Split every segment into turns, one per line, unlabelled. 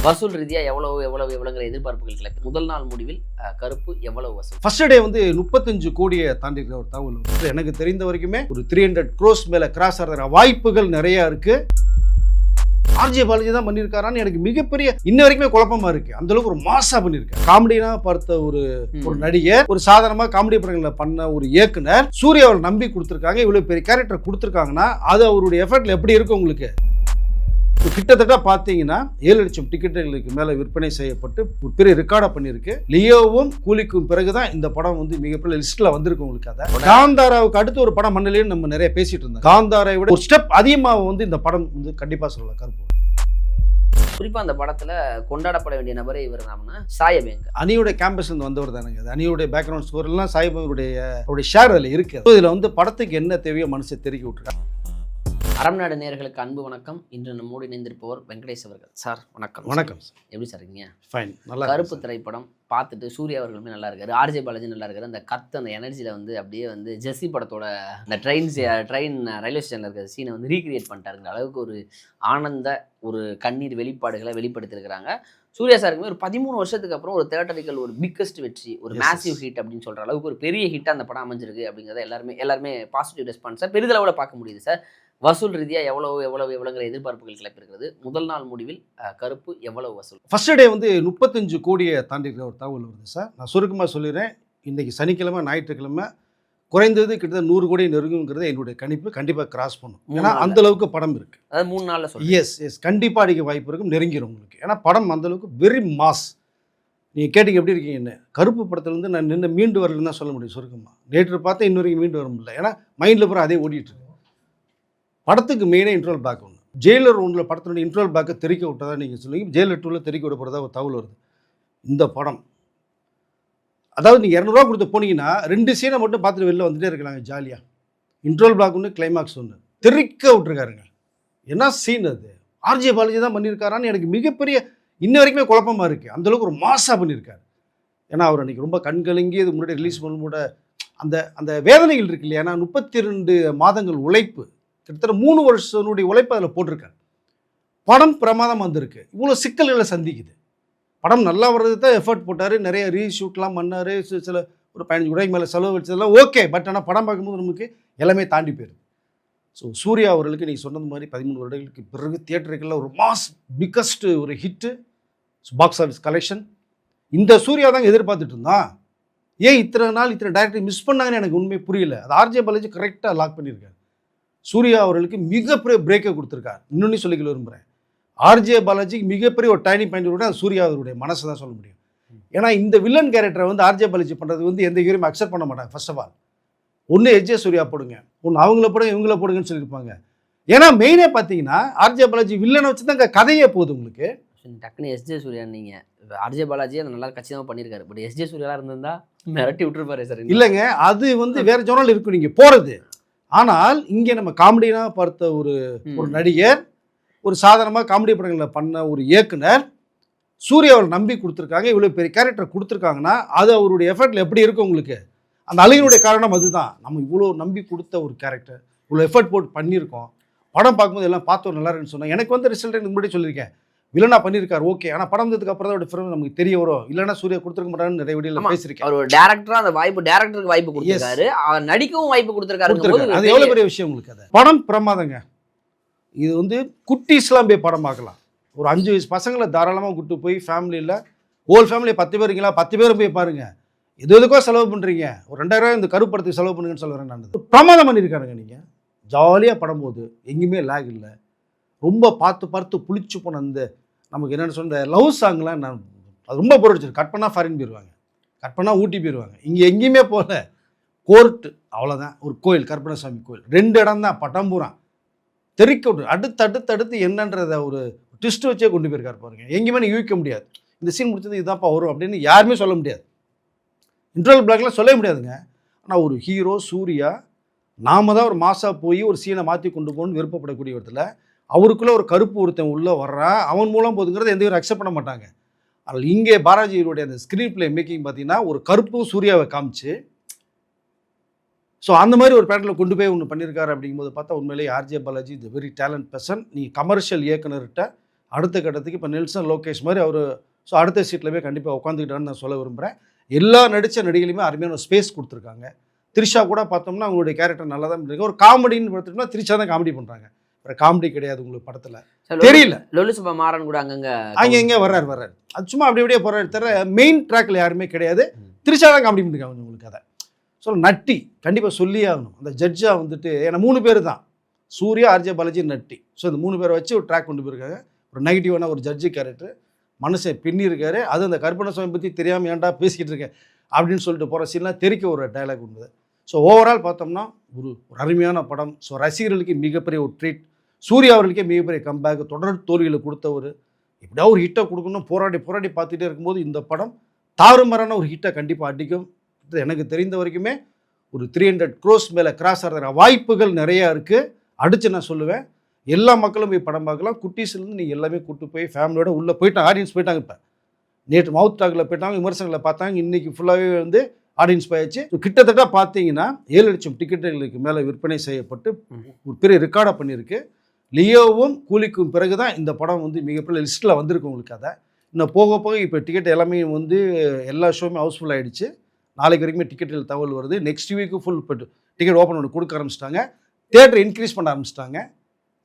வசூல் ரீதியா எவ்வளவுங்கிற எதிர்பார்ப்புகள் கிளப்பி முதல் நாள் முடிவில் கருப்பு எவ்வளவு வசூல்?
ஃபர்ஸ்ட் டே வந்து 35 கோடியை தாண்டி இருக்கிற ஒரு தகவல் வந்து எனக்கு தெரிந்த வரைக்குமே ஒரு 300 crores மேல கிராஸ் ஆகிற வாய்ப்புகள் நிறைய இருக்கு. ஆர்ஜே பாலாஜி தான் பண்ணியிருக்காரான்னு எனக்கு மிகப்பெரிய இன்ன வரைக்குமே குழப்பமா இருக்கு. அந்த அளவுக்கு ஒரு மாசா பண்ணியிருக்காரு. காமெடினா பார்த்த ஒரு நடிகர், ஒரு சாதாரணமா காமெடி படங்களை பண்ண ஒரு இயக்குனர் சூர்யாவை நம்பி கொடுத்துருக்காங்க. இவ்வளவு பெரிய கேரக்டர் கொடுத்துருக்காங்கன்னா அது அவருடைய எஃபர்ட்ல எப்படி இருக்கு உங்களுக்கு? கிட்டத்தட்ட பார்த்தீங்கன்னா 7 லட்சம் டிக்கெட்டுகளுக்கு மேலே விற்பனை செய்யப்பட்டு ஒரு பெரிய ரெக்கார்டை பண்ணியிருக்கு. லியோவும் கூலிக்கும் பிறகுதான் இந்த படம் வந்து மிகப்பெரிய லிஸ்ட்ல வந்திருக்கு உங்களுக்கு. அதை காந்தாராவுக்கு அடுத்து ஒரு படம் மண்ணிலேயே நம்ம நிறைய பேசிட்டு இருந்தோம். காந்தாரை விட ஒரு ஸ்டெப் அதிகமாக வந்து இந்த படம் வந்து கண்டிப்பா சொல்லலாம். கருப்பு
குறிப்பா அந்த படத்துல கொண்டாடப்பட வேண்டிய நபரை இவர் நாமனா சாயபேங்க
அணியோட கேம்பஸ் வந்தவர் தானங்க. அது அணியோட பேக்ரவுண்ட் ஸ்கோர் எல்லாம் சாயபேங்கருடைய ஷேர் அதில் இருக்கு. இதுல வந்து படத்துக்கு என்ன தேவையோ மனுஷன் தெரிவிக்க விட்டுருக்காங்க.
அரம்நாடு நேயர்களுக்கு அன்பு வணக்கம். இன்று நம்மோடு இணைந்திருப்பவர் வெங்கடேஷ் அவர்கள். சார் வணக்கம்.
வணக்கம்.
எப்படி சார் இருக்கீங்க?
ஃபைன். நல்லா
கருப்பு திரைப்படம் பார்த்துட்டு சூர்யா அவர்களுமே நல்லா இருக்காரு, ஆர்ஜே பாலாஜி நல்லா இருக்காரு. அந்த அந்த எனர்ஜியில் வந்து அப்படியே வந்து ஜெஸ்ஸி படத்தோட அந்த ட்ரெயின் ரயில்வே ஸ்டேஷனில் இருக்கிற சீனை வந்து ரீக்ரியேட் பண்ணிட்டாருங்கிற அளவுக்கு ஒரு ஆனந்த ஒரு கண்ணீர் வெளிப்பாடுகளை வெளிப்படுத்தியிருக்கிறாங்க. சூர்யா சாருக்குமே ஒரு 13 வருஷத்துக்கு அப்புறம் ஒரு தியேட்டரிக்கல் ஒரு பிக்கஸ்ட் வெற்றி, ஒரு மேசிவ் ஹிட் அப்படின்னு சொல்கிற அளவுக்கு ஒரு பெரிய ஹிட் அந்த படம் அமைஞ்சிருக்கு அப்படிங்கிறத எல்லாருமே பாசிட்டிவ் ரெஸ்பான்ஸாக பெரிதளவில் பார்க்க முடியுது சார். வசூல் ரீதியா எவ்வளவுங்கிற எதிர்பார்ப்புகள் கிளப்பிருக்கிறது. முதல் நாள் முடிவில் கருப்பு எவ்வளவு வசூல்?
ஃபர்ஸ்ட் டே வந்து 35 கோடியை தாண்டி இருக்கிற ஒரு தகவல் வருது சார். நான் சுருக்கமாக சொல்லிடுறேன். இன்னைக்கு சனிக்கிழமை ஞாயிற்றுக்கிழமை குறைந்தது கிட்டத்தட்ட 100 கோடி நெருங்குங்கிறது என்னுடைய கணிப்பு. கண்டிப்பாக கிராஸ் பண்ணும். ஏன்னா அந்த அளவுக்கு படம் இருக்கு.
அதாவது 3 நாள்ல சொல்லுங்க.
எஸ் கண்டிப்பாக அடிக்க வாய்ப்பு இருக்கும், நெருங்கிடும் உங்களுக்கு. ஏன்னா படம் அந்த அளவுக்கு வெரி மாஸ். நீங்கள் கேட்டிங்க எப்படி இருக்கீங்க என்ன? கருப்பு படத்துலேருந்து நான் நின்று மீண்டு வரலன்னு தான் சொல்ல முடியும் சுருக்கமாக. நேற்று பார்த்தா இன்ன வரைக்கும் மீண்டு வர முடியல. ஏன்னா மைண்டில் பூரா அதே ஓடிட்டு இருக்கு. படத்துக்கு மெயினாக இன்ட்ரோல் பேக் ஒன்று. ஜெயிலர் 1 படத்தினுடைய இன்ட்ரோல் பேக்கை தெரிக்க விட்டதா நீங்கள் சொல்லுவீங்க. ஜெயிலர் 2 தெரிக்க விட போகிறதா ஒரு தகவல் வருது. இந்த படம் அதாவது நீங்கள் 200 ரூபா கொடுத்து போனீங்கன்னா 2 சீனை மட்டும் பார்த்துட்டு வெளில வந்துட்டே இருக்கலாங்க ஜாலியாக. இன்ட்ரோல் பேக் ஒன்று, கிளைமாக்ஸ் ஒன்று தெரிக்க விட்டுருக்காருங்க. என்ன சீன் அது? ஆர்ஜே பாலாஜி தான் பண்ணியிருக்காரான்னு எனக்கு மிகப்பெரிய இன்ன வரைக்குமே குழப்பமாக இருக்குது. அந்தளவுக்கு ஒரு மாசாக பண்ணியிருக்காரு. ஏன்னா அவர் அன்றைக்கி ரொம்ப கண்கலங்கி இது முன்னாடி ரிலீஸ் பண்ணும்போது அந்த அந்த வேதனைகள் இருக்கு இல்லையா? ஏன்னா 32 மாதங்கள் உழைப்பு, கிட்டத்தட்ட 3 வருஷனுடைய உழைப்பு அதில் போட்டிருக்காரு. படம் பிரமாதம் வந்திருக்கு. இவ்வளோ சிக்கல்களை சந்திக்குது. படம் நல்லா வர்றது தான் எஃபர்ட் போட்டார். நிறைய ரீஷூட்லாம் பண்ணார். சில ஒரு 15 கோடிக்கு மேலே செலவு வச்சதெல்லாம் ஓகே. பட் ஆனால் படம் பார்க்கும்போது நமக்கு எல்லாமே தாண்டி போயிடுது. ஸோ சூர்யா அவர்களுக்கு நீங்கள் சொன்னது மாதிரி 13 வருடங்களுக்கு பிறகு தியேட்டருக்குள்ள ஒரு மாஸ் பிக்கஸ்ட் ஒரு ஹிட்டு, பாக்ஸ் ஆஃபீஸ் கலெக்ஷன். இந்த சூர்யா தாங்க எதிர்பார்த்துட்டு இருந்தான். ஏன் இத்தனை நாள் இத்தனை டைரக்டர் மிஸ் பண்ணாங்கன்னு எனக்கு உண்மை புரியல. அது ஆர்ஜே பாலாஜி கரெக்டாக லாக் பண்ணியிருக்காரு. சூர்யா அவர்களுக்கு மிகப்பெரிய பிரேக்கை கொடுத்துருக்காரு. இன்னொன்னு சொல்லிக்க விரும்புகிறேன். ஆர்ஜே பாலாஜிக்கு மிகப்பெரிய ஒரு டைனி பாயிண்ட் கூட அது சூர்யா அவருடைய மனசை தான் சொல்ல முடியும். ஏன்னா இந்த வில்லன் கேரக்டரை வந்து ஆர்ஜே பாலாஜி பண்ணுறது வந்து எந்த ஹீரோயும் அக்செப்ட் பண்ண மாட்டாங்க. ஃபர்ஸ்ட் ஆஃப் ஆல் ஒன்று எஸ்ஜே சூர்யா போடுங்க, ஒன்று அவங்கள போடுங்க, இவங்கள போடுங்கன்னு சொல்லியிருப்பாங்க. ஏன்னா மெயினே பார்த்தீங்கன்னா ஆர்ஜே பாலாஜி வில்லனை வச்சு தான் கதையே போகுது உங்களுக்கு.
டக்குன்னு எஸ்ஜே சூர்யா நீங்கள் ஆர்ஜே பாலாஜி அந்த நல்லா கச்சிதமாக பண்ணியிருக்காரு. பட் எஸ்ஜே சூர்யாலாம் இருந்திருந்தா மிரட்டி விட்டுருப்பாரு சார்.
இல்லைங்க, அது வந்து வேற ஜோனல் இருக்கும் நீங்கள் போகிறது. ஆனால் இங்கே நம்ம காமெடியாக பார்த்த ஒரு நடிகர், ஒரு சாதாரணமாக காமெடி படங்களை பண்ண ஒரு இயக்குனர் சூர்யாவை நம்பி கொடுத்துருக்காங்க. இவ்வளோ பெரிய கேரக்டர் கொடுத்துருக்காங்கன்னா அது அவருடைய எஃபர்ட்ல எப்படி இருக்கும் உங்களுக்கு? அந்த அழகினுடைய காரணம் அதுதான். நம்ம இவ்வளோ நம்பி கொடுத்த ஒரு கேரக்டர், இவ்வளோ எஃபர்ட் போட்டு பண்ணியிருக்கோம். படம் பார்க்கும்போது எல்லாம் பார்த்தோம் நல்லா இருக்குன்னு சொன்னால் எனக்கு வந்து ரிசல்ட் எனக்கு முன்னாடி சொல்லியிருக்கேன். வில்லனா பண்ணியிருக்காரு ஓகே. ஆனால் படம் வந்ததுக்கு அப்புறம் தான் டிஃபரன்ஸ் நமக்கு தெரிய வரும். இல்லைன்னா சூர்யா கொடுத்துருக்க மாட்டான்னு நிறைய வீடியோவில் பேசியிருக்கேன்.
அவர் ஒரு டேரக்டரா அந்த டேரக்டருக்கு வாய்ப்பு கொடுத்துருக்காரு, அவர் நடிக்கவும் வாய்ப்பு கொடுத்துருக்காரு.
அது எவ்வளோ பெரிய விஷயம் உங்களுக்கு. அது படம் பிரமாதங்க. இது வந்து குட்டீஸ்லாம் போய் படம் பார்க்கலாம். ஒரு 5 வயசு பசங்களை தாராளமாக கூப்பிட்டு போய் ஃபேமிலியில் ஹோல் ஃபேமிலியை 10 பேர் இருக்கீங்களா, 10 பேரும் போய் பாருங்கள். எதுக்கோ செலவு பண்ணுறீங்க, ஒரு 2000 இந்த கருப்படத்துக்கு செலவு பண்ணுங்கன்னு சொல்லுறேன். நான் பிரமாதம் பண்ணியிருக்காருங்க. நீங்கள் ஜாலியாக படம் போது எங்கேயுமே லேக் இல்லை. ரொம்ப பார்த்து புளிச்சு போன அந்த நமக்கு என்னென்னு சொன்ன லவ் சாங்லாம் நான் அது ரொம்ப போரடிச்சிருக்கு. கட் பண்ணால் ஃபாரின் போயிடுவாங்க, கட் பண்ணால் ஊட்டி போயிடுவாங்க. இங்கே எங்கேயுமே போகல. கோர்ட்டு அவ்வளோதான், ஒரு கோயில் கருப்பணசாமி கோயில் 2 இடம் தான் பட்டம் பூரா தெரிக்க விட்டு அடுத்து என்னன்றதை ஒரு ட்விஸ்ட் வச்சே கொண்டு போயிருக்காரு பாருங்க. எங்கேயுமே நீங்கள் யூகிக்க முடியாது. இந்த சீன் முடிச்சது இதுதான்ப்பா வரும் அப்படின்னு யாருமே சொல்ல முடியாது. இன்டர்வல் பிளாக்லாம் சொல்ல முடியாதுங்க. ஆனால் ஒரு ஹீரோ சூர்யா நாம தான் ஒரு மாசாக போய் ஒரு சீனை மாற்றி கொண்டு போகணும்னு விருப்பப்படக்கூடிய இடத்துல அவருக்குள்ளே ஒரு கருப்பு ஒருத்தன் உள்ளே வர்றான், அவன் மூலம் போதுங்கிறத எந்த பேரும் அக்செப்ட் பண்ண மாட்டாங்க. அதில் இங்கே பாலாஜியுடைய அந்த ஸ்க்ரீன் பிளே மேக்கிங் பார்த்தீங்கன்னா ஒரு கருப்பு சூர்யாவை காமிச்சு ஸோ அந்த மாதிரி ஒரு பேட்டர்ல கொண்டு போய் ஒன்று பண்ணியிருக்காரு. அப்படிங்கும்போது பார்த்தா உண்மையிலேயே ஆர்ஜே பாலாஜி இது வெரி டேலண்ட் பர்சன். நீங்கள் கமர்ஷியல் இயக்குனர்கிட்ட அடுத்த கட்டத்துக்கு இப்போ நெல்சன் லோகேஷ் மாதிரி அவர் ஸோ அடுத்த சீட்டில் போய் கண்டிப்பாக உட்காந்துக்கிட்டான்னு நான் சொல்ல விரும்புகிறேன். எல்லா நடித்த நடிகைகளுமே அருமையான ஸ்பேஸ் கொடுத்துருக்காங்க. த்ரிஷா கூட பார்த்தோம்னா அவங்களுடைய கேரக்டர் நல்லா தான் இருக்கு. ஒரு காமெடின்னு பார்த்துட்டோம்னா த்ரிஷா தான் காமெடி பண்ணுறாங்க. வேறு காமெடி கிடையாது உங்களுக்கு படத்தில் தெரியல.
லொலுசுபா மாறன் கூட
அங்கே வர்றாரு அது சும்மா அப்படி அப்படியே போகிறாரு தவிர மெயின் ட்ராக்ல யாருமே கிடையாது. த்ரிஷா தான் காமெடி பண்ணிருக்காங்க உங்களுக்கு அதை. ஸோ நட்டி கண்டிப்பாக சொல்லியே ஆகணும். அந்த ஜட்ஜாக வந்துட்டு ஏன்னா 3 பேர் தான், சூர்யா, ஆர்ஜே பாலாஜி, நட்டி. ஸோ இந்த 3 பேரை வச்சு ஒரு ட்ராக் கொண்டு போயிருக்காங்க. ஒரு நெகட்டிவான ஒரு ஜட்ஜு கேரக்டர் மனுஷன் பின்னிருக்காரு. அது அந்த கருப்பணசாமி பற்றி தெரியாமல் ஏன்டா பேசிக்கிட்டு இருக்கேன் அப்படின்னு சொல்லிட்டு போகிற சீன்லாம் தெரிக்க ஒரு டைலாக் உண்டு. ஸோ ஓவரால் பார்த்தோம்னா ஒரு அருமையான படம். ஸோ ரசிகர்களுக்கு மிகப்பெரிய ஒரு ட்ரீட். சூர்யா அவர்களுக்கே மிகப்பெரிய கம்பேக். தொடர் தோல்விகளை கொடுத்தவர் எப்படியா ஒரு ஹிட்டை கொடுக்கணும் போராடி பார்த்துட்டே இருக்கும்போது இந்த படம் தாறுமாறான ஒரு ஹிட்டை கண்டிப்பாக அடிக்கும். எனக்கு தெரிந்த வரைக்குமே ஒரு 300 crores மேலே கிராஸ் ஆகிற வாய்ப்புகள் நிறையா இருக்குது. அடித்து நான் சொல்லுவேன் எல்லா மக்களும் போய் படம் பார்க்கலாம். குட்டீஸ்லேருந்து நீங்கள் எல்லாமே கூப்பிட்டு போய் ஃபேமிலியோட உள்ளே போயிட்டாங்க. ஆடியன்ஸ் போயிட்டாங்க. இப்போ நேற்று மவுத் டாக்கில் போயிட்டாங்க, விமர்சனங்களை பார்த்தாங்க. இன்றைக்கி ஃபுல்லாகவே வந்து ஆடியன்ஸ் போயாச்சு. கிட்டத்தட்ட பார்த்தீங்கன்னா 7 லட்சம் டிக்கெட்டுகளுக்கு மேலே விற்பனை செய்யப்பட்டு ஒரு பெரிய ரெக்கார்டாக பண்ணியிருக்கு. லியோவும் கூலிக்கும் பிறகு தான் இந்த படம் வந்து மிகப்பெரிய லிஸ்ட்டில் வந்திருக்கு உங்களுக்கு. அதை இன்னும் போக போக இப்போ டிக்கெட் எல்லாமே வந்து எல்லா ஷோவுமே ஹவுஸ்ஃபுல் ஆகிடுச்சு. நாளைக்கு வரைக்குமே டிக்கெட்டில் தகவல் வருது. Next week full ticket open பண்ணி கொடுக்க ஆரம்பிச்சிட்டாங்க. தியேட்டர் இன்க்ரீஸ் பண்ண ஆரம்பிச்சிட்டாங்க.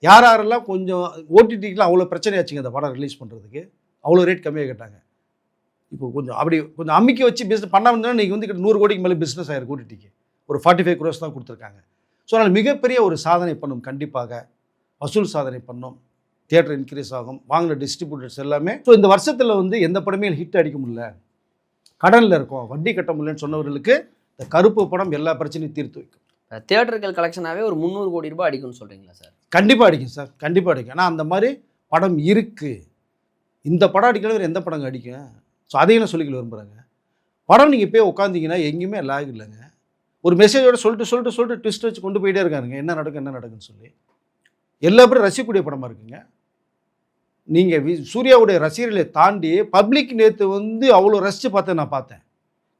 யாரெல்லாம் கொஞ்சம் ஓடிடிக்கெலாம் அவ்வளோ பிரச்சனையாச்சுங்க இந்த படம் ரிலீஸ் பண்ணுறதுக்கு. அவ்வளோ ரேட் கம்மியாக கேட்டாங்க. இப்போ கொஞ்சம் அம்மிக்கி வச்சு பிஸ்னஸ் பண்ணாமல் நீங்கள் வந்து 100 கோடிக்கு மேலே பிஸ்னஸ் ஆகிருக்கு. ஓடிடிக்கு ஒரு 45 crores தான் கொடுத்துருக்காங்க. ஸோ அதனால் மிகப்பெரிய ஒரு சாதனை பண்ணும். கண்டிப்பாக வசூல் சாதனை பண்ணும். தியேட்டர் இன்க்ரீஸ் ஆகும். வாங்கின டிஸ்ட்ரிபியூட்டர்ஸ் எல்லாமே. ஸோ இந்த வருஷத்தில் வந்து எந்த படமே ஹிட் அடிக்க முடியல, கடனில் இருக்கும், வட்டி கட்ட முடியலன்னு சொன்னவர்களுக்கு இந்த கருப்பு படம் எல்லா பிரச்சனையும் தீர்த்து வைக்கும்.
தியேட்டர்கள் கலெக்ஷனாகவே ஒரு 300 கோடி ரூபாய் அடிக்கும்னு சொல்கிறீங்களா சார்?
கண்டிப்பாக அடிக்கும் சார், கண்டிப்பாக அடிக்கும். ஆனால் அந்த மாதிரி படம் இருக்குது. இந்த படம் அடிக்கணும் எந்த படங்க அடிக்கும்? ஸோ அதையும் நான் சொல்லிக்க விரும்புகிறாங்க. படம் நீங்கள் போய் உட்காந்திங்கன்னா எங்கேயுமே லாக் இல்லைங்க. ஒரு மெசேஜோட சொல்லிட்டு ட்விஸ்ட் வச்சு கொண்டு போயிட்டே இருக்காருங்க. என்ன நடக்குன்னு சொல்லி எல்லா பேரும் ரசிக்கக்கூடிய படமாக இருக்குங்க. நீங்கள் சூர்யாவுடைய ரசிகர்களை தாண்டி பப்ளிக் நேற்று வந்து அவ்வளோ ரசித்து பார்த்தேன்.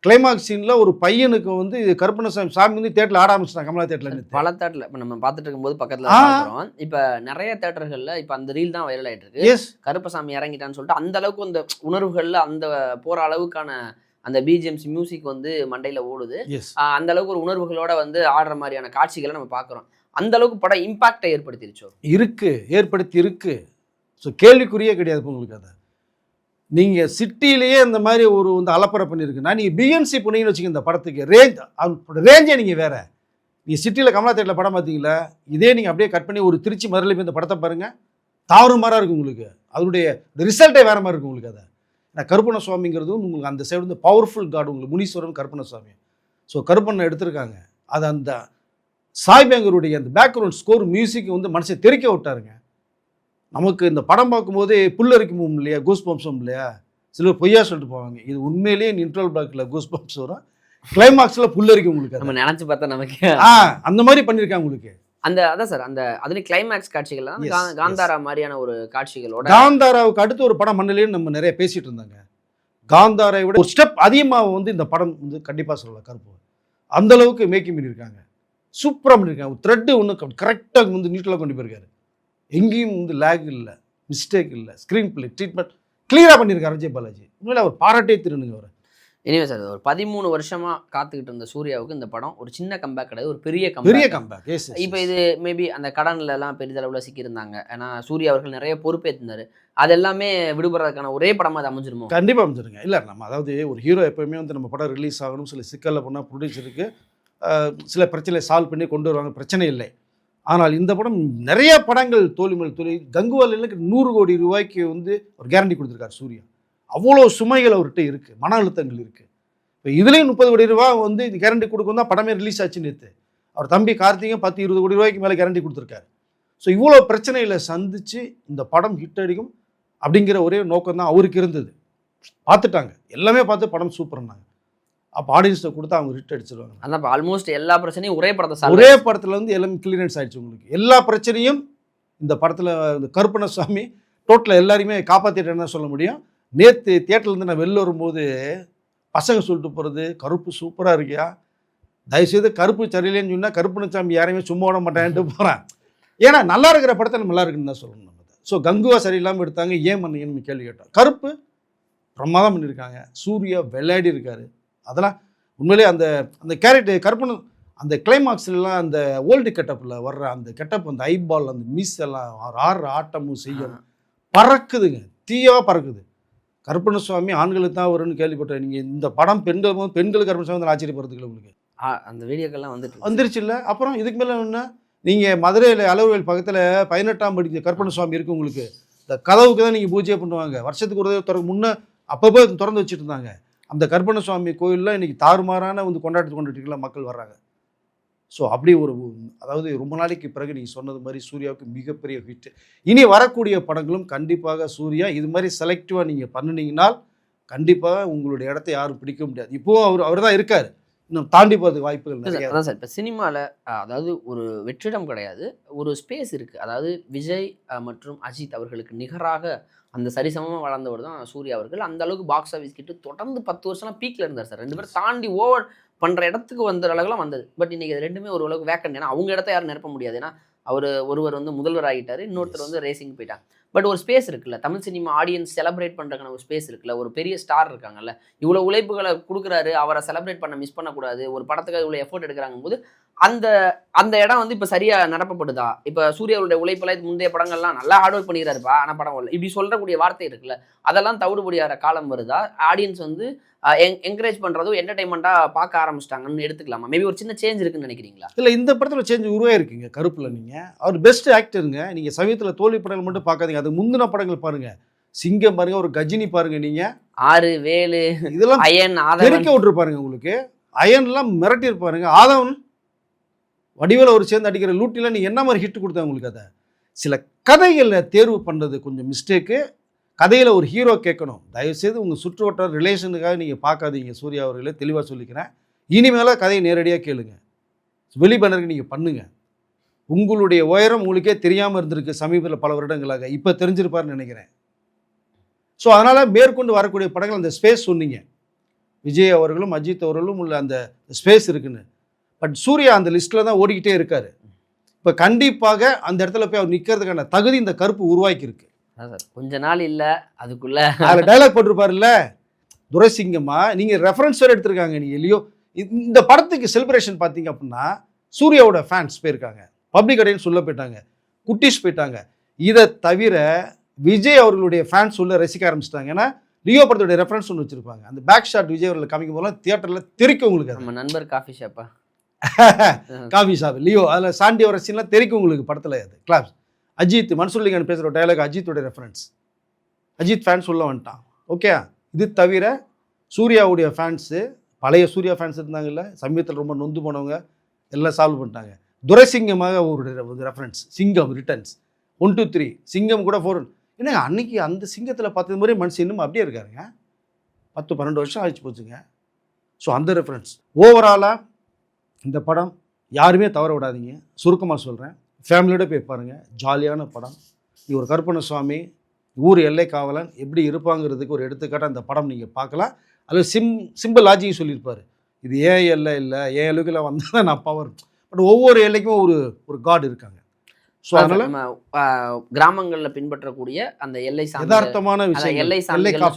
கிளைமாக்ஸ் சீனில் ஒரு பையனுக்கு வந்து கருப்பணசாமி சாமி வந்து தேட்டரில் ஆட ஆரம்பிச்சிட்டாங்க. கமலா தேட்டரில்
பல தேட்டரில் இப்போ நம்ம பார்த்துட்டு இருக்கும்போது பக்கத்தில் இப்போ நிறைய தேட்டர்களில் இப்போ அந்த ரீல் தான் வைரல் ஆகிட்டு இருக்கு. கருப்பசாமி இறங்கிட்டான்னு சொல்லிட்டு அந்த அளவுக்கு அந்த உணர்வுகளில் அந்த போகிற அளவுக்கான அந்த பிஜிஎம்சி மியூசிக் வந்து மண்டையில் ஓடுது. அந்த அளவுக்கு ஒரு உணர்வுகளோட வந்து ஆடுற மாதிரியான காட்சிகளை நம்ம பார்க்குறோம். அந்த அளவுக்கு படம் இம்பாக்டை ஏற்படுத்தி இருக்கு. ஸோ கேள்விக்குறியே கிடையாது உங்களுக்கு. அதை நீங்கள் சிட்டிலேயே இந்த மாதிரி ஒரு வந்து அலப்பறை பண்ணியிருக்குன்னா நீங்கள் பிஎன்சி போனீங்கன்னு வச்சுக்கோங்க. இந்த படத்துக்கு ரேஞ்சே நீங்கள் வேறு. நீங்கள் சிட்டியில் கமலா தேட்டரில் படம் பார்த்தீங்களா, இதே நீங்கள் அப்படியே கட் பண்ணி ஒரு திருச்சி மதுரையில் போய் இந்த படத்தை பாருங்கள், தாறுமாறாக இருக்கும் உங்களுக்கு. அதனுடைய ரிசல்ட்டே வேறு மாதிரி இருக்கும் உங்களுக்கு. அதை ஏன்னா கருப்பணசுவாமிங்கிறது உங்களுக்கு அந்த சைடு வந்து பவர்ஃபுல் காடு உங்களுக்கு, முனீஸ்வரன் கருப்பணசுவாமி. ஸோ கருப்பண்ணை எடுத்திருக்காங்க. அது அந்த சாய்பேங்கருடைய அந்த பேக்ரவுண்ட் ஸ்கோர் மியூசிக் வந்து மனசை தெறிக்க விட்டாருங்க. நமக்கு இந்த படம் பார்க்கும்போதே புல்லரிக்கும் இல்லையா, கூஸ் பம்ப்ஸும் இல்லையா, சிலர் பொய்யா சொல்லிட்டு போவாங்க. இது உண்மையிலேயே இன்ட்ரோல் பிளாக்ல கூஸ் பம்ப்ஸ் வரும், கிளைமாக்ஸில் புல்லரிக்கும் உங்களுக்கு. நம்ம நினச்சி பார்த்தா நமக்கு
அந்த மாதிரி பண்ணியிருக்காங்க உங்களுக்கு.
அதான் சார் அந்த அதுல கிளைமேக்ஸ் காட்சிகள் காந்தாரா மாதிரியான ஒரு காட்சிகளோட.
காந்தாராவுக்கு அடுத்து ஒரு படம் மண்ணிலேன்னு நம்ம நிறைய பேசிட்டு இருந்தாங்க. காந்தாரை விட ஒரு ஸ்டெப் அதிகமாக வந்து இந்த படம் வந்து கண்டிப்பாக சொல்லலாம். கருப்பு அந்த அளவுக்கு மேக்கிங் பண்ணியிருக்காங்க. சூப்பராக பண்ணியிருக்காங்க. த்ரெட்டு ஒன்று கரெக்டாக வந்து நீட்டில் கொண்டு போயிருக்காரு. எங்கேயும் வந்து லேக் இல்லை, மிஸ்டேக் இல்லை, ஸ்க்ரீன் பிளே ட்ரீட்மெண்ட் கிளியராக பண்ணியிருக்காரு அஜய் பாலாஜி. உண்மையில அவர் பாராட்டே திருணுங்க அவர்.
எனிவே சார், ஒரு 13 வருஷமாக காத்துக்கிட்டு இருந்த சூர்யாவுக்கு இந்த படம் ஒரு சின்ன கம்பேக் கிடையாது, ஒரு பெரிய கம்பேக். இப்போ இது மேபி அந்த கடன்லாம் பெரிதளவில் சிக்கியிருந்தாங்க. ஏன்னா சூர்யா அவர்கள் நிறைய பொறுப்பேற்றினார். அது எல்லாமே விடுபடுறதுக்கான ஒரே படமாக அது அமைஞ்சிருமோ?
கண்டிப்பாக அமைஞ்சிருங்க. இல்லை நம்ம அதாவது ஒரு ஹீரோ எப்போயுமே வந்து நம்ம படம் ரிலீஸ் ஆகணும் சில சிக்கலில் பண்ணால் ப்ரொடியூசருக்கு சில பிரச்சனையை சால்வ் பண்ணி கொண்டு வருவாங்க, பிரச்சனை இல்லை. ஆனால் இந்த படம் நிறைய படங்கள் தோல்விமல் கங்குவாலிலுக்கு 100 கோடி ரூபாய்க்கு வந்து ஒரு கேரண்டி கொடுத்துருக்காரு சூர்யா. அவ்வளோ சுமைகள் அவர்கிட்ட இருக்குது, மன அழுத்தங்கள் இருக்குது. இப்போ இதுலேயும் 30 கோடி ரூபா வந்து இது கேரண்டி கொடுக்கும் தான் படமே ரிலீஸ் ஆச்சு நேற்று. அவர் தம்பி கார்த்திகம் 10-20 கோடி ரூபாய்க்கு மேலே கேரண்டி கொடுத்துருக்காரு. ஸோ இவ்வளோ பிரச்சனைகளை சந்தித்து இந்த படம் ஹிட் அடிக்கும் அப்படிங்கிற ஒரே நோக்கம் தான் அவருக்கு இருந்தது. பார்த்துட்டாங்க, எல்லாமே பார்த்து படம் சூப்பர்னாங்க. அப்போ ஆடியன்ஸை கொடுத்து அவங்க ஹிட் அடிச்சிருவாங்க.
அதான் இப்போ ஆல்மோஸ்ட் எல்லா பிரச்சனையும் ஒரே
படத்தில் வந்து எல்லாமே கிளியரன்ஸ் ஆகிடுச்சு உங்களுக்கு. எல்லா பிரச்சனையும் இந்த படத்தில் இந்த கருப்பணசாமி டோட்டலாக எல்லாருமே காப்பாற்றிட்டேன்னு தான் சொல்ல முடியும். நேற்று தியேட்டர்லேருந்து நான் வெளில வரும்போது பசங்க சொல்லிட்டு போகிறது, கருப்பு சூப்பராக இருக்கியா, தயவுசெய்து கருப்பு சரியில்லைன்னு சொன்னால் கருப்பணசாமி யாரையுமே சும்மா விட மாட்டேன்ட்டு போகிறேன். ஏன்னா நல்லா இருக்கிற படத்தை நம்ம நல்லா இருக்குன்னு தான் சொல்லணும். நம்ம ஸோ கங்குவா சரியில்லாமல் எடுத்தாங்க, ஏன் பண்ணீங்கன்னு கேள்வி கேட்டோம். கருப்பு பிரமாதம் பண்ணியிருக்காங்க, சூர்யா விளையாடி இருக்காரு. அதெல்லாம் உண்மையிலே அந்த அந்த கேரக்டர் கருப்புன்னு அந்த கிளைமாக்ஸ்லாம் அந்த ஓல்டு கெட்டப்பில் வர்ற அந்த கெட்டப், அந்த ஐபால், அந்த மிஸ் எல்லாம் ஆடுற ஆட்டமும் செய்யும் பறக்குதுங்க, தீயாக பறக்குது. கருப்பண்ணசுவாமி ஆண்களுக்கு தான் வரும்னு கேள்விப்பட்டேன். நீங்கள் இந்த படம் பெண்களுக்கு கருப்பண்ணசுவாமி தான் ஆச்சரியப்படுறதுக்கு உங்களுக்கு
அந்த வீடியோக்கெல்லாம்
வந்துருச்சு இல்லை? அப்புறம் இதுக்கு மேலே என்ன, நீங்கள் மதுரையில் அலவர்கள் பக்கத்தில் 18ஆம் படிக்கிற கருப்பண்ணசுவாமி இருக்குது உங்களுக்கு. இந்த கதவுக்கு தான் நீங்கள் பூஜையே பண்ணுவாங்க, வருஷத்துக்கு ஒரு தடவை முன்னே அப்பப்போ திறந்து வச்சுட்டு இருந்தாங்க. அந்த கருப்பண்ணசுவாமி கோயிலில் இன்றைக்கி தாறுமாறான வந்து கொண்டாடிட்டுலாம் மக்கள் வர்றாங்க. ஸோ அப்படி ஒரு, அதாவது ரொம்ப நாளைக்கு பிறகு நீங்கள் சொன்னது மாதிரி சூர்யாவுக்கு மிகப்பெரிய ஹிட். இனி வரக்கூடிய படங்களும் கண்டிப்பாக சூர்யா இது மாதிரி செலக்டிவாக நீங்கள் பண்ணினீங்கன்னால் கண்டிப்பாக உங்களுடைய இடத்த யாரும் பிடிக்க முடியாது. இப்போவும் அவர் தான் இருக்கார், இன்னும் தாண்டி போகிறதுக்கு வாய்ப்புகள் நிறைய.
அதான் சார், இப்போ சினிமாவில் அதாவது ஒரு வெற்றிடம் கிடையாது, ஒரு ஸ்பேஸ் இருக்குது. அதாவது விஜய் மற்றும் அஜித் அவர்களுக்கு நிகராக அந்த சரிசமமாக வளர்ந்தவர் தான் சூர்யா அவர்கள். அந்த அளவுக்கு பாக்ஸ் ஆஃபீஸ் கிட்ட தொடர்ந்து 10 வருஷம்லாம் பீக்கில் இருந்தார் சார். 2 பேரும் தாண்டி ஓவர் பண்ணுற இடத்துக்கு வந்த அளவுக்குலாம் வந்தது. பட் இன்றைக்கி அது ரெண்டுமே ஒரு அளவுக்கு வேக்கண்ட். ஏன்னா அவங்க இடத்த யாரும் நிரப்ப முடியாது. ஏன்னா ஒருவர் வந்து முதல்வர் ஆகிட்டார், இன்னொருத்தர் வந்து ரேசிங் போயிட்டாங்க. பட் ஒரு ஸ்பேஸ் இருக்குல்ல, தமிழ் சினிமா ஆடியன்ஸ் செலிப்ரேட் பண்ணுறதுக்கான ஒரு ஸ்பேஸ் இருக்குல்ல, ஒரு பெரிய ஸ்டார் இருக்காங்கல்ல, இவ்வளோ உழைப்புகளை கொடுக்குறாரு, அவரை செலிப்ரேட் பண்ண மிஸ் பண்ணக்கூடாது, ஒரு படத்துக்காக இவ்வளோ எஃபோர்ட் எடுக்கிறாங்க போது அந்த அந்த இடம் வந்து இப்போ சரியாக நிரப்பப்படுதா? இப்போ சூர்யாவுடைய உழைப்பெல்லாம் முந்தைய படங்கள்லாம் நல்லா ஹார்ட் ஒர்க் பண்ணிக்கிறாருப்பா, ஆனால் படம் இல்லை இப்படி சொல்கிறக்கூடிய வார்த்தை இருக்குல்ல, அதெல்லாம் தவிடுபடியாகிற காலம் வருதா? ஆடியன்ஸ் வந்து என்கரேஜ் பண்ணுறதும் என்டர்டைன்மெண்ட்டாக பார்க்க ஆரம்பிச்சிட்டாங்கன்னு எடுத்துக்கலாமா? மேபி ஒரு சின்ன சேஞ்ச் இருக்குன்னு நினைக்கிறீங்களா?
இல்லை, இந்த படத்தில் சேஞ்ச் உருவாயிருக்குங்க. கருப்பில் நீங்கள் அவர் பெஸ்ட் ஆக்டருங்க. நீங்கள் சமயத்தில் தோல்வி படங்கள் மட்டும் பார்க்காதீங்க, அது முந்தின படங்கள் பாருங்கள். சிங்கம் பாருங்க, ஒரு கஜினி பாருங்க, நீங்கள்
6 வேலு
இதெல்லாம்
அயன்
தெரிக்க விட்டுருப்பாருங்க. உங்களுக்கு அயன்லாம் மிரட்டி இருப்பாருங்க. ஆதவன் வடிவில் ஒரு சேர்ந்து அடிக்கிற லூட்டிலாம் நீங்கள் என்ன மாதிரி ஹிட் கொடுத்தா உங்களுக்கு? அதை சில கதைகளில் தேர்வு பண்ணுறது கொஞ்சம் மிஸ்டேக்கு. கதையில் ஒரு ஹீரோ கேட்கணும். தயவுசெய்து உங்கள் சுற்று வட்டார ரிலேஷனுக்காக நீங்கள் பார்க்காதீங்க. சூர்யா அவர்களே தெளிவாக சொல்லிக்கிறேன். இனிமேலாக கதையை நேரடியாக கேளுங்க, வெளிப்பண்ணருக்கு நீங்கள் பண்ணுங்கள். உங்களுடைய உயரம் உங்களுக்கே தெரியாமல் இருந்திருக்கு சமீபத்தில் பல வருடங்களாக, இப்போ தெரிஞ்சிருப்பாருன்னு நினைக்கிறேன். ஸோ அதனால் மேற்கொண்டு வரக்கூடிய படங்கள் அந்த ஸ்பேஸ் சொன்னீங்க, விஜய் அவர்களும் அஜித் அவர்களும் உள்ள அந்த ஸ்பேஸ் இருக்குன்னு. பட் சூர்யா அந்த லிஸ்ட்டில் தான் ஓடிக்கிட்டே இருக்கார். இப்போ கண்டிப்பாக அந்த இடத்துல போய் அவர் நிற்கிறதுக்கான தகுதி இந்த கருப்பு உருவாக்கியிருக்கு.
சார் கொஞ்ச நாள் இல்லை அதுக்குள்ள
அதில் டைலாக் போட்டிருப்பாருல்ல, துரைசிங்கம்மா நீங்கள் ரெஃபரன்ஸ் வேறு எடுத்திருக்காங்க. நீங்கள் இல்லையோ இந்த படத்துக்கு செலிப்ரேஷன் பார்த்தீங்க அப்படின்னா சூர்யாவோட ஃபேன்ஸ் போயிருக்காங்க, பப்ளிக் அடையன்னு சொல்ல போயிட்டாங்க, குட்டீஸ் போயிட்டாங்க. இதை தவிர விஜய் அவர்களுடைய ஃபேன்ஸ் உள்ள ரசிக்க ஆரம்பிச்சிட்டாங்க. ஏன்னா லியோ படத்துடைய ரெஃபரன்ஸ் ஒன்று வச்சுருப்பாங்க. அந்த பேக் ஷாட் விஜய் அவர்கள் காமிக்கும் போதெல்லாம் தியேட்டரில் தெரிக்கும் உங்களுக்கு.
நம்ம நண்பர் காஃபி ஷாப்பா
காஃபி ஷாப் லியோ, அதில் சாண்டி வர சீன்லாம் தெரிக்கும் உங்களுக்கு படத்தில். அது கிளாப்ஸ். அஜித் மன்சூர்லிகான் பேசுகிற டைலாக் அஜித்தோடைய ரெஃபரன்ஸ், அஜித் ஃபேன்ஸ் உள்ள வந்துட்டான். ஓகே, இது தவிர சூர்யாவுடைய ஃபேன்ஸு, பழைய சூர்யா ஃபேன்ஸ் இருந்தாங்கல்ல, சமீபத்தில் ரொம்ப நொந்து போனவங்க எல்லாம் சால்வ் பண்ணிட்டாங்க. துரைசிங்கமாக ஒரு ரெஃபரன்ஸ், சிங்கம் ரிட்டர்ன்ஸ் 1 2 3, சிங்கம் கூட 4. ஏன்னா அன்னைக்கு அந்த சிங்கத்தில் பார்த்தது மாதிரி மனுஷன் இன்னும் அப்படியே இருக்காருங்க. 10 12 வருஷம் ஆயிடுச்சு போச்சுங்க. ஸோ அந்த ரெஃபரன்ஸ் ஓவராலாக இந்த படம் யாருமே தவற விடாதீங்க. சுருக்கமாக சொல்கிறேன், ஃபேமிலியோட போய் பாருங்கள், ஜாலியான படம். நீ ஒரு கருப்பண்ணசுவாமி ஊர் எல்லை காவலன் எப்படி இருப்பாங்கிறதுக்கு ஒரு எடுத்துக்காட்டாக அந்த படம் நீங்கள் பார்க்கலாம். அதில் சிம்பிள் லாஜிக் சொல்லியிருப்பார், இது ஏன் எல்லை இல்லை, ஏன் எல்லைக்குள்ள வந்தால் தான் நான் பவர். பட் ஒவ்வொரு எல்லைக்கும் ஒரு காட் இருக்காங்க. ஸோ அதனால்
கிராமங்களில் பின்பற்றக்கூடிய அந்த எல்லை
யதார்த்தமான விஷயம்,
எல்லை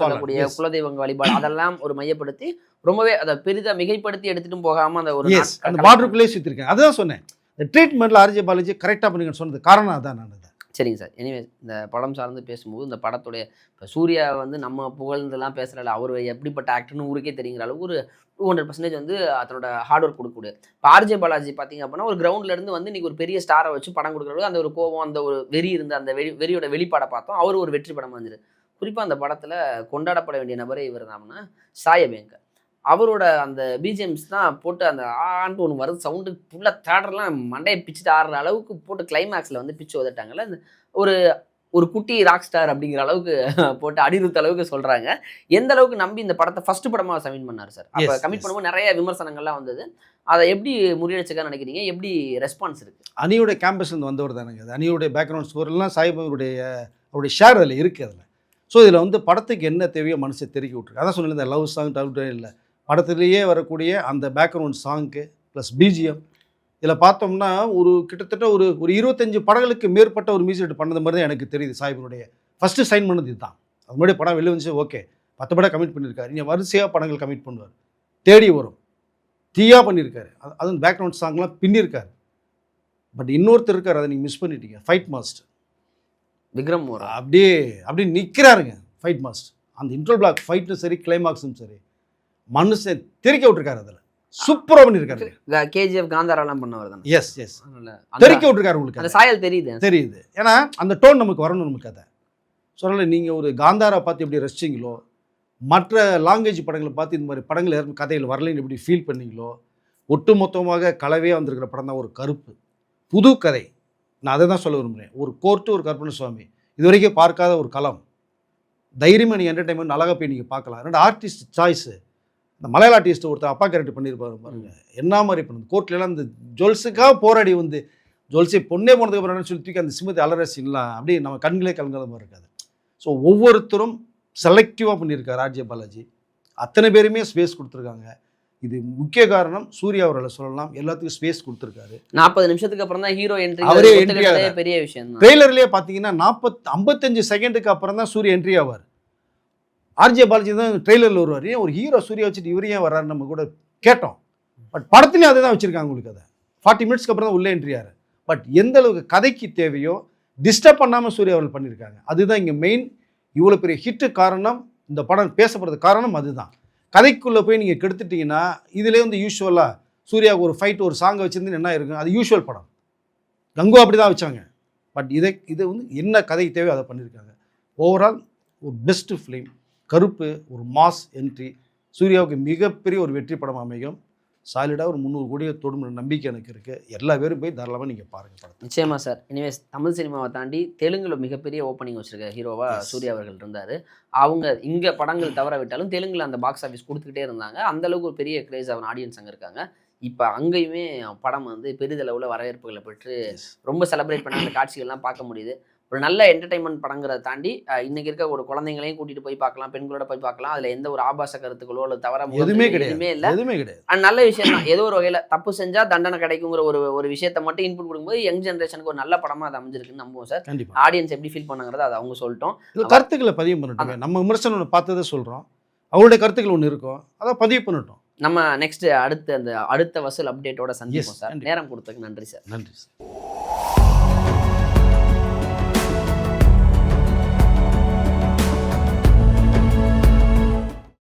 சொல்லக்கூடிய குலதெய்வங்க வழிபாடு அதெல்லாம் ஒரு மையப்படுத்தி ரொம்பவே அதை பெரிதாக மிகைப்படுத்தி எடுத்துகிட்டு போகாமல் அந்த ஒரு
அந்த பார்டருக்குள்ளே சுற்றிருக்கேன். அதுதான் சொன்னேன், இந்த ட்ரீட்மெண்ட்டில் ஆர்ஜே பாலாஜி கரெக்டாக பண்ணுங்கன்னு சொன்னது காரணம் அதான். நான்
சரிங்க சார். எனிவே இந்த படம் சார்ந்து பேசும்போது இந்த படத்துடைய இப்போ சூர்யா வந்து நம்ம புகழ்ந்தெல்லாம் பேசுகிறல, அவர் எப்படிப்பட்ட ஆக்டர்னு ஊருக்கே தெரியுங்கிற அளவுக்கு ஒரு 200% வந்து அதனோட ஹார்ட் ஒர்க் கொடுக்கக்கூடிய. இப்போ ஆர்ஜே பாலாஜி பார்த்தீங்க அப்படின்னா ஒரு கிரவுண்ட்லேருந்து வந்து இன்றைக்கி ஒரு பெரிய ஸ்டாரை வச்சு படம் கொடுக்குறது, அந்த ஒரு கோபம், அந்த ஒரு வெறி இருந்து அந்த வெறியோட வெளிப்பாடை பார்த்தோம். அவர் ஒரு வெற்றி படம் வந்துரு. குறிப்பாக அந்த படத்தில் கொண்டாடப்பட வேண்டிய நபரே இவர் தாம்னா சாய் அபியங்கர். அவரோட அந்த பிஜிஎம்ஸ் தான் போட்டு அந்த ஆண்டு ஒன்று வருது, சவுண்டு ஃபுல்லாக தேட்டர்லாம் மண்டையை பிச்சுட்டு ஆடுற அளவுக்கு போட்டு கிளைமேக்ஸில் வந்து பிச்சு உதட்டாங்கல்ல, ஒரு ஒரு குட்டி ராக் ஸ்டார் அப்படிங்கிற அளவுக்கு போட்டு அடிருத்த அளவுக்கு சொல்கிறாங்க. எந்த அளவுக்கு நம்பி இந்த படத்தை ஃபர்ஸ்ட் படமாக சமிட் பண்ணார் சார். அப்போ கமிட் பண்ணும்போது நிறைய விமர்சனங்கள்லாம் வந்தது. அதை எப்படி முறியடிச்சுக்க நினைக்கிறீங்க, எப்படி ரெஸ்பான்ஸ் இருக்குது?
அணியோட கேம்பஸ்லேருந்து வந்தவர் தானுங்க. அது அணியோடைய பேக்ரவுண்ட் ஸ்கோர்லாம் அவருடைய ஷேர் அதில் இருக்குது. அதில் ஸோ இதில் வந்து படத்துக்கு என்ன தேவையோ மனுஷன் தெரிவிக்க விட்ருக்கு. அதான் சொன்னேன், இந்த லவ் சாங் டவுட் இல்லை, படத்துலேயே வரக்கூடிய அந்த பேக்ரவுண்ட் சாங்க்கு ப்ளஸ் பிஜிஎம் இதில் பார்த்தோம்னா கிட்டத்தட்ட ஒரு 25 படங்களுக்கு மேற்பட்ட ஒரு மியூசிக் பண்ணது மாதிரி தான் எனக்கு தெரியுது. சாஹிபினுடைய ஃபஸ்ட்டு சைன் பண்ணது இதுதான். அது முன்னாடி படம் வெளில வந்துச்சு, ஓகே 10 படம் கமிட் பண்ணியிருக்காரு. இங்கே வரிசையாக படங்கள் கமிட் பண்ணுவார், தேடி வரும், தீயா பண்ணியிருக்காரு. அதுவும் பேக்ரவுண்ட் சாங்லாம் பின்னிருக்காரு. பட் இன்னொருத்தர் இருக்கார், அதை நீங்கள் மிஸ் பண்ணிட்டீங்க, ஃபைட் மாஸ்டர்
விக்ரம் ஓரா.
அப்படியே நிற்கிறாருங்க ஃபைட் மாஸ்டர். அந்த இன்ட்ரோ பிளாக் ஃபைட்டும் சரி, கிளைமாக்ஸும் சரி, மனுஷன் தெறிக்க விட்டுருக்காரு. அதில் சூப்பராக பண்ணியிருக்காரு.
கேஜிஎஃப் காந்தாராலாம் பண்ணவர் தான்.
எஸ் தெறிக்க விட்டுருக்காரு. உங்களுக்கு
அந்த சாயல் தெரியுது. ஏன்னா
அந்த டோன் நமக்கு வரணும். நமக்கு அதை சொல்லலை. நீங்கள் ஒரு காந்தாரா பார்த்து எப்படி ரசிச்சிங்களோ, மற்ற லாங்குவேஜ் படங்களை பார்த்து இந்த மாதிரி படங்கள் யாரும் கதைகள் வரலைன்னு எப்படி ஃபீல் பண்ணீங்களோ, ஒட்டு மொத்தமாக கலவையாக வந்திருக்கிற படம் தான் ஒரு கருப்பு. புது கதை. நான் அதை தான் சொல்ல விரும்புகிறேன். ஒரு கோர்ட்டு, ஒரு கற்பனை சுவாமி, இது வரைக்கும் பார்க்காத ஒரு களம். தைரியமாக நீங்கள் என்டர்டைன்மெண்ட் அழகாக போய் நீங்கள் பார்க்கலாம். ரெண்டு ஆர்டிஸ்ட் சாய்ஸு. இந்த மலையாள ஆர்டிஸ்ட் ஒருத்தர் அப்பா கேரக்டர் பண்ணியிருப்பாரு பாருங்க, என்ன மாதிரி பண்ணுது. கோர்ட்லலாம் இந்த ஜுவல்ஸுக்காக போராடி வந்து ஜுவல்ஸை பொண்ணே போனதுக்கு அப்புறம் சொல்லி தூக்கி அந்த சிம்மத்தை அலரசிலாம் அப்படியே நம்ம கண்களே கலங்காத மாதிரி இருக்காது. ஸோ ஒவ்வொருத்தரும் செலக்டிவாக பண்ணியிருக்காரு ஆர்ஜே பாலாஜி. அத்தனை பேருமே ஸ்பேஸ் கொடுத்துருக்காங்க. இது முக்கிய காரணம் சூர்யா அவர்களை சொல்லலாம். எல்லாத்துக்கும் ஸ்பேஸ் கொடுத்துருக்காரு.
40 நிமிஷத்துக்கு அப்புறம் தான் ஹீரோ என்ட்ரி.
அவரே என்ட்ரி
பெரிய விஷயம்.
ட்ரெய்லர்லேயே பார்த்தீங்கன்னா 55 செகண்டுக்கு அப்புறம் தான் சூர்யா என்ட்ரி ஆவார். ஆர்ஜே பாலாஜி தான் ட்ரெய்லரில் வருவார். ஏன் ஒரு ஹீரோ சூர்யா வச்சுட்டு இவரே வர்றாரு நம்ம கூட கேட்டோம். பட் படத்துலேயும் அதை தான் வச்சுருக்காங்க. உங்களுக்கு அதை 40 மினிட்ஸ்க்கு அப்புறம் தான் உள்ளே என்ட்ரி ஆகிறார். பட் எந்த அளவுக்கு கதைக்கு தேவையோ டிஸ்டர்ப் பண்ணாமல் சூர்யா அவர்கள் பண்ணியிருக்காங்க. அதுதான் இங்கே மெயின். இவ்வளோ பெரிய ஹிட்டு காரணம், இந்த படம் பேசப்படுறது காரணம் அதுதான். கதைக்குள்ளே போய் நீங்கள் கெடுத்துட்டிங்கன்னா, இதிலே வந்து யூஸ்வலாக சூர்யாவுக்கு ஒரு ஃபைட், ஒரு சாங்கை வச்சுருந்து என்ன இருக்கும், அது யூஸ்வல் படம். கங்கு அப்படி தான் வச்சாங்க. பட் இதை வந்து என்ன கதைக்கு தேவையோ அதை பண்ணியிருக்காங்க. ஓவரால் ஒரு பெஸ்ட்டு ஃபிலிம். கருப்பு ஒரு மாஸ் என்ட்ரி. சூர்யாவுக்கு மிகப்பெரிய ஒரு வெற்றி படம் அமையும். சாலிடாக ஒரு 300 கோடியை தொடும் நம்பிக்கை எனக்கு இருக்குது. எல்லா பேரும் போய் தாராளமாக நீங்கள் பாருங்கள் படத்தை.
நிச்சயமா சார். எனிவேஸ், தமிழ் சினிமாவை தாண்டி தெலுங்குல மிகப்பெரிய ஓப்பனிங் வச்சிருக்க ஹீரோவாக சூர்யா அவர்கள் இருந்தார். அவங்க இங்கே படங்கள் தவற விட்டாலும் தெலுங்குல அந்த பாக்ஸ் ஆஃபீஸ் கொடுத்துக்கிட்டே இருந்தாங்க. அந்தளவுக்கு ஒரு பெரிய கிரேஸ் அவன் ஆடியன்ஸ் அங்கே இருக்காங்க. இப்போ அங்கேயுமே படம் வந்து பெரிதளவில் வரவேற்புகளை பெற்று ரொம்ப செலிப்ரேட் பண்ண அந்த காட்சிகள்லாம் பார்க்க முடியுது. ஒரு நல்ல என்டர்டைன்மெண்ட் படங்கிறத தாண்டி இன்றைக்கி இருக்க ஒரு குழந்தைங்களையும் கூட்டிகிட்டு போய் பார்க்கலாம், பெண்களோட போய் பார்க்கலாம். அதில் எந்த ஒரு ஆபாச கருத்துக்களோ அல்லது தவற எதுவுமே இல்லை. நல்ல விஷயம் தான். ஏதோ ஒரு வகையில் தப்பு செஞ்சால் தண்டனை கிடைக்குங்கிற ஒரு விஷயத்தை மட்டும் இன்புட் கொடுக்கும்போது யங் ஜென்ரேஷனுக்கு ஒரு நல்ல படமாக அது அமைஞ்சிருக்குன்னு நம்புவோம் சார்.
கண்டிப்பாக
ஆடியன்ஸ் எப்படி ஃபீல் பண்ணாங்கிறத அதை அவங்க சொல்லிட்டோம்.
கருத்துக்களை பதிவு பண்ணட்டும். நம்ம விமர்சனம் ஒன்று பார்த்ததை சொல்கிறோம், அவருடைய கருத்துக்கள் ஒன்று இருக்கும், அதை பதிவு பண்ணட்டும்.
நம்ம நெக்ஸ்ட் அடுத்த வசூல் அப்டேட்டோட சந்திப்போம் சார். நேரம் கொடுத்ததுக்கு நன்றி சார்.
நன்றி சார்.